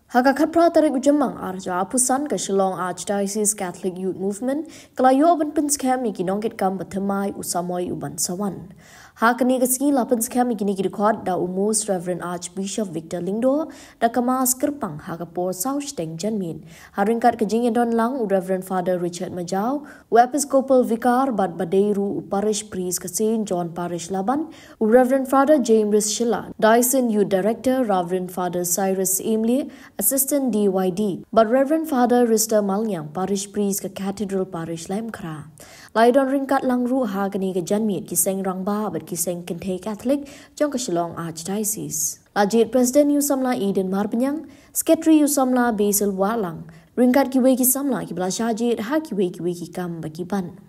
Haka khatpra tarik ujamang arja apusan ke Shillong Archdiocese Catholic Youth Movement kelayo open pins kami kinongkit kam bathamai usamoy uban sawan. Hakani keski lapan skam ikini kirikot da umus Reverend Archbishop Victor Lingdo da kemas kerpang hakapor South Teng Janmin. Haringkat kejingin don lang Reverend Father Richard Majau, Episcopal Vicar Bad Badeiru Parish Priest ke Saint John Parish Laban, Reverend Father James Shilla, Dyson Youth Director Reverend Father Cyrus Emily, Assistant DYD, but Reverend Father Rister Malyang Parish Priest ke Cathedral Parish Lemkra. Laidon ringkat langru hakani ke Janmin kiseng rangba bat kiseng kenthe Catholic jong ke Shillong Archdiocese. Lajit Presiden Yusamla Eden Marpenyang, Secretary Yusamla Basil Walang, ringkat kiwe kisamla kibla syajit ha kiwe kikam bagi ban.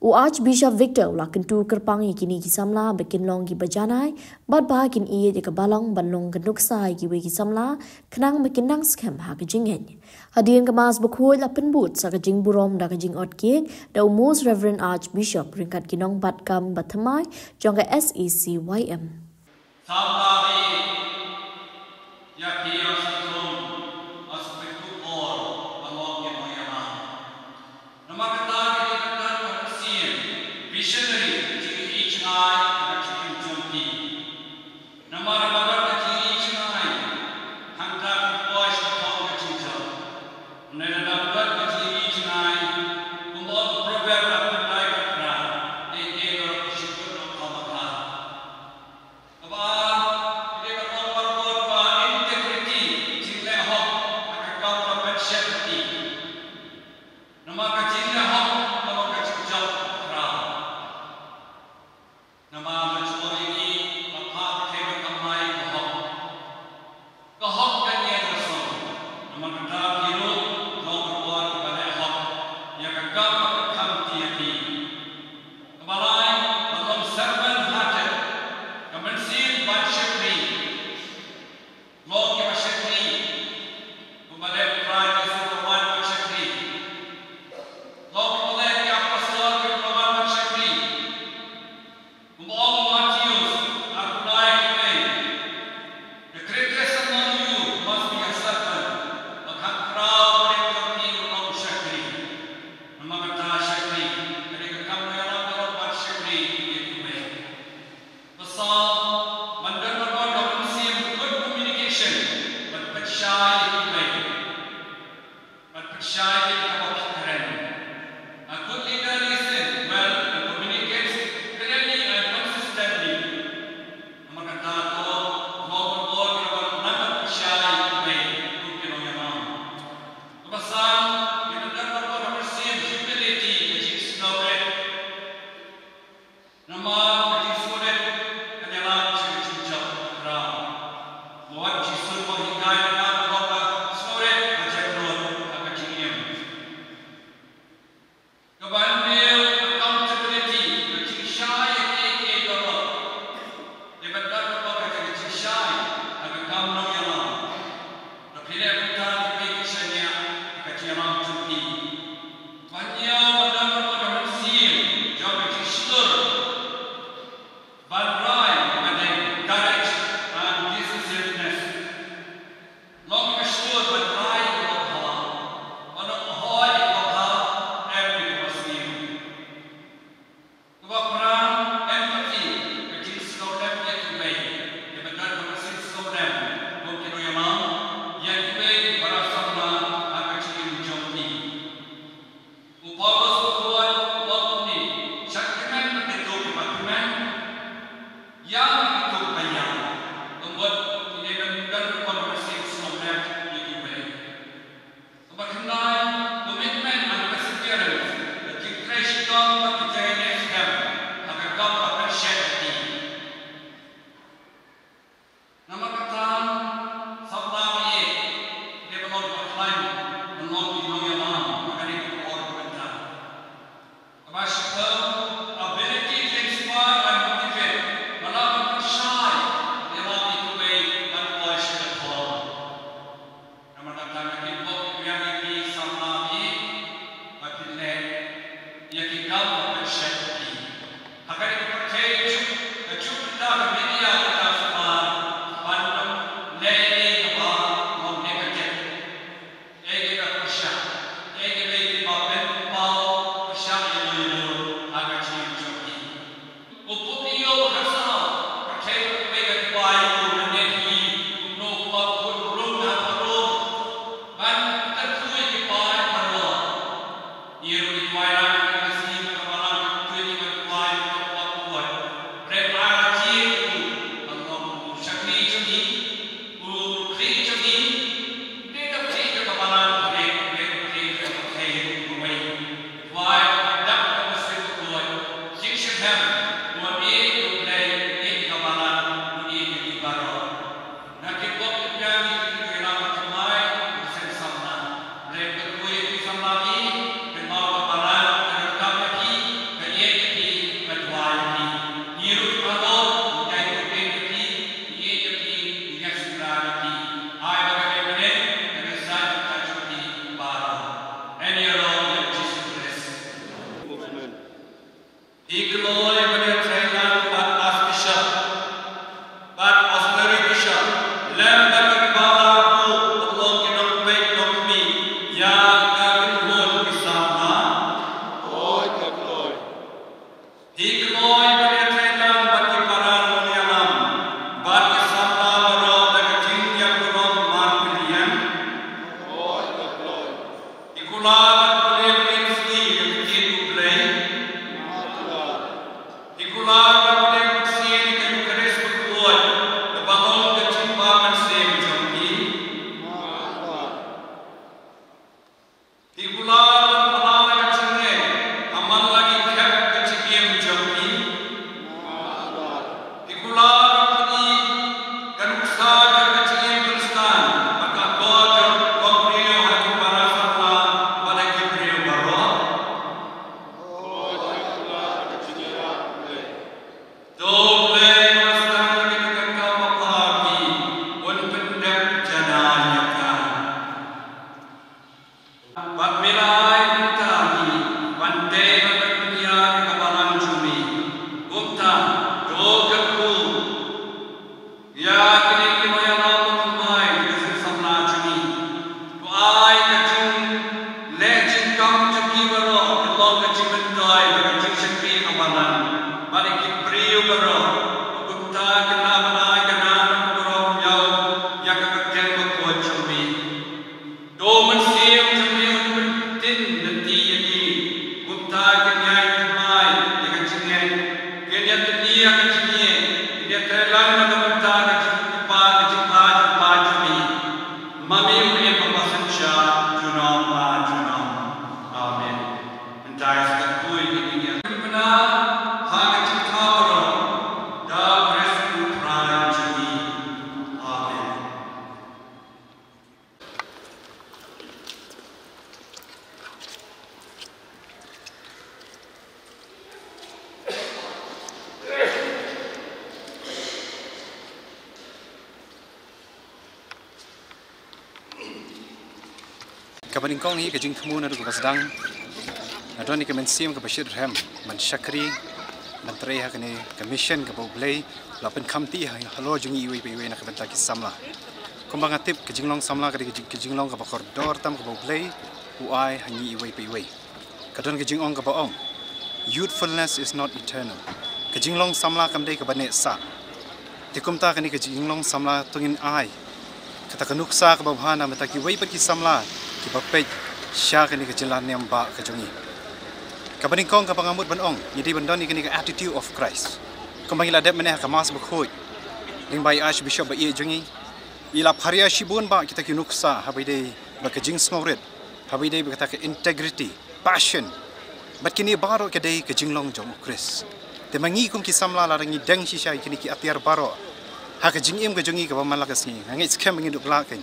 Archbishop Victor ulakentu kerpang ikini kisamla bekin long ki bajanai bad bahakin iye de kebalong banlong kenduksa kiwe kisamla kenang bekin nang skam ha kejingen. Hadian kemas bekhuy la penbut sa kejing burom da kejing ot kiek da umus Reverend Archbishop ringkat kinong batkam bathamai jong ke SECYM. Sabari ya kiyo satum aspektu or along ke moyama. Namakata visionary to each eye and to Jumpi. Namara Baga to each eye, Hanta Boys upon the Tito. Nana Baga to each eye, whom all the program of the Niagara, they gave her a ship of Kamaka. About they were all about integrity, Chile Hop, and a couple of pet shepherding. Namaka Chile Hop, Namaka Chile. Nama mencuba ini apa kena kamai kahok kan dia bersama. Nama kita biru jauh berbuat kepada hok yang kagak makam tiada. Kebalai dalam serban hati kemensin basyakri, logi basyakri, kepada prime superwan basyakri, logi oleh yang pasal keperluan basyakri. All Matthews are flying away. The greatest among you must be a servant. A proud and of Shakri. Namagata Shakri. And you come to your own Shakri in way. The song, Mandana God of good communication, but shy in way. But shy in our karen. A good leader listens well and communicates clearly and consistently. Namagata ko, nogon naman naman siya ay kung kinoyaman. Kapasan, ginaganda ko na receive humility which is noted. Naman, which is sulit, kanyalan siya kichinchak ram. Muwag jisun mo hingay na naman sulit at jagrod ang kachingim. kami punya pemasenca junam junam. Amin. Entah sekat kui ini yang benar. Hanya cinta baru. Dan resku prajuni. Amin. Kabaring kong ni kajing kamu na dugo basdang. Adon ni kemensiam ke Bashir Ram man Syakri man treha kene commission ke Boblay lapen kamti halo jungi iwi iwi na kabenta ki samla. Kumbang atip kajing long samla ke kajing long ke koridor tam ke Boblay uai hanyi iwi iwi. Kadon kajing ong ke baong. Youthfulness is not eternal. Kajing long samla kamdei ke banet sa. Tikumta kene kajing long samla tungin ai. Kata kenuksa ke babhana metaki iwi pergi samla. Kibapej sya kini kejelan yang ba kejongi. Kabaring kong kapangamut banong, jadi bandon ni kini ke attitude of Christ. Kembang ila dep meneh kamas berkhoi. Ling bai Archbishop ba ie jongi. Ila pharia shibun ba kita kinuksa habai dei ba kejing smorit. Habai dei berkata ke integrity, passion. Bat kini baro ke dei kejing long jong Christ. Te mangi kum ki samla la rangi deng si syai kini ki atiar baro. Ha kejing im kejongi ke pamala kesni. Ngit skem ngin duk lakin.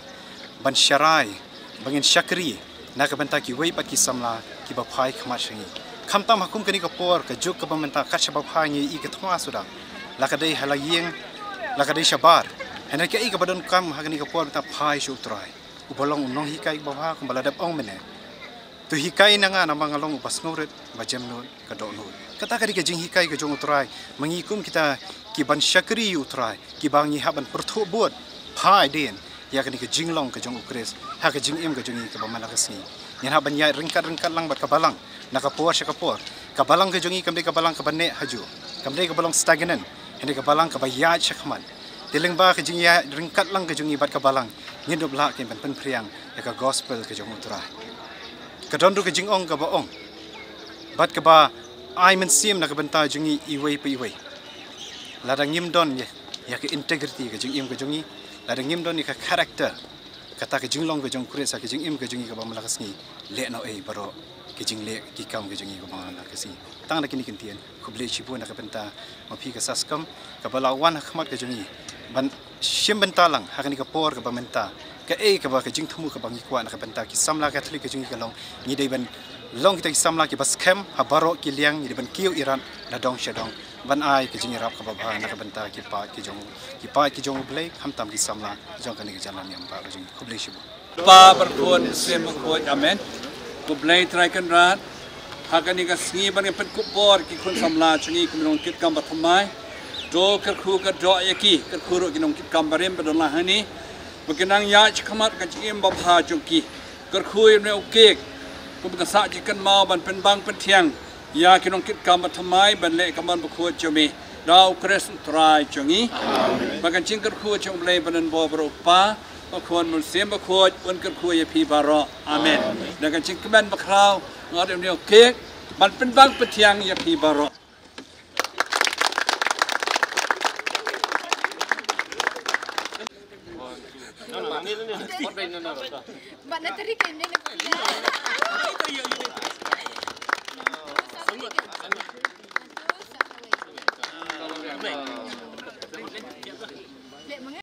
Ban syarai bangin Syakri nak benta ki wei pat ki samla ki bapai khamat shangi khamtam hakum kani ka por ka juk ka bamenta ka bapai ngi i ka thwa suda lakadei halayeng lakadei shabar hena ke i ka badon kam hakani ka por ta phai shu trai ubolong unong hikai bawha kum baladap ong mene tu hikai nanga na mangalong upasnuret bajem no ka do no kata kadi ka jing hikai ka jong utrai mangikum kita ki ban Syakri utrai ki bangi haban perthu buat phai den ya kini ke jinglong ke jong ukres ha ke jing im ke jongi ke bamala kesni nyan ha banyai ringkat lang bat kabalang nakapor sya kapor kabalang ke jongi kamde kabalang ke banne haju kamde kabalang stagnan hende kabalang ke bayat syakman tileng ba ke jing ya ringkat lang ke jongi bat kabalang nyidup la ke pen priang ya ke gospel ke jong utra ke dondu ke jingong ke baong bat ke ba ai men sim na ke benta jongi iwei pe iwei ladang ngim don ya ke integrity ke jing im ke jongi ladang ngim don ni ka karakter kata ke jinglong ke jong kuret sa ke jing im ke jongi ke bamala kesni le no ei baro ke jing le ki kam ke jongi ke bamala kesni tang na kini kentian kuble chibu na ka benta mapi ke saskam ka balawan khmat ke jongi ban shim bentalang hakani ka por ke bamenta ke ei ke ba ke jing thumu ke bangi kwa na ka benta ki samla catholic ke jongi ke long ni dei ban long kita ki samla ki bas kem ha baro ki liang ni ban kiu iran na dong shadong ban ai ke jing rap ka ba na ka benta ki pa ki jong blai hamtam ki samla jong kani ke jalan yang ba jong kuble shibu Pa berkuat sem berkuat amen. Kublai terakan rat. Hakani ka sngi ban pen kupor ki kun samla chungi kumong kit kam bathamai. Do kerku ka do yaki kerku ro kinong kit kam barim badon lahani. Bekenang ya chkamat ka chim babha jongki. Kerku ne ukek. Kum ka sa jikan mau ban pen bang pen tiang. Ya kinong kit kam bathamai ban le kaman berkuat jome. Dau kres trai chungi. Bagan ching kerku chung blai banan bo berupa. Bakhuan mulsim bakhuat un kerku ya pi baro amen dengan cingkeman bakrau ngadem dia kek ban penbang petiang ya pi baro Mana tadi kene